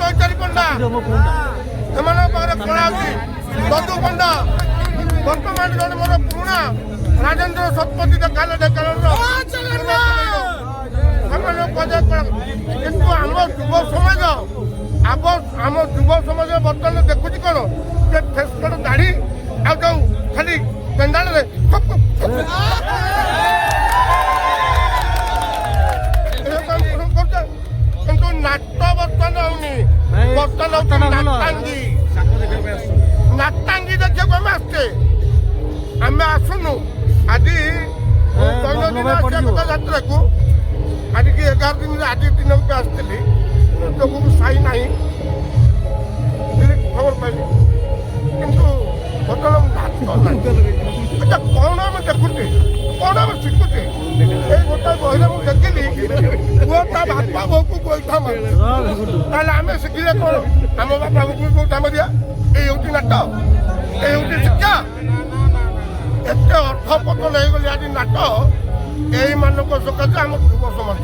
ଦୈତାରୀ ପଣ୍ଡା ଏମାନଙ୍କ ପାଖରେ କଳା ଅଛି। ଦଦୁ ପଣ୍ଡା ବର୍ତ୍ତମାନ ଜଣେ ମୋର ପୁରୁଣା ରାଜେନ୍ଦ୍ର ଶତପଥୀ ଦେଖାଲେ ଢେଙ୍କାନାଳର କିନ୍ତୁ ଆମ ଯୁବ ସମାଜ ଆମ ଯୁବ ସମାଜ ବର୍ତ୍ତମାନ ଦେଖୁଛି କଣ ଯେ ଫେସ୍କଟ ଦାଢ଼ି ଆଉ ଯୋଉ ଖାଲି ପେଣ୍ଡାଳରେ କିନ୍ତୁ ନାଟ ବର୍ତ୍ତମାନ ହଉନି। ବର୍ତ୍ତମାନ ହଉଛି ନାଟାଙ୍ଗୀ ଦେଖିବାକୁ ଆମେ ଆସୁଛେ। ଆମେ ଆସୁନୁ ଆଜି ଦୈନନ୍ଦିନ ଆସିବା କଥା ଯାତ୍ରାକୁ ଆଜିକି 11 ଦିନରେ ଆଜି ଦିନକୁ ଆସିଥିଲି ଲୋକକୁ ସାଇ ନାହିଁ ଖବର ପାଇଲି କିନ୍ତୁ ବର୍ତ୍ତମାନ ନାଚ ନାହିଁ। ଆଚ୍ଛା କଣ ଆମେ ଦେଖୁଛେ କଣ ଆମେ ଶିଖୁଛେ? ଏଇ ଗୋଟାଏ ବହିରେ ମୁଁ ଦେଖିଲି ପୁଅ ତା ବାପା ବୋଉକୁ ଗୋଇଠା ମାରେ ତାହେଲେ ଆମେ ଶିଖିଲେ କଣ? ଆମ ବାପା ବୋଉକୁ ଗୋଇଠା ମାରିବା ଏଇ ହଉଛି ନାଟ ଏଇ ହଉଛି ଶିକ୍ଷା। ଏତେ ଅର୍ଥ ପତନ ହେଇଗଲି ଆଜି ନାଟ ଏଇମାନଙ୍କ ସକାଶେ ଆମ ଯୁବ ସମାଜ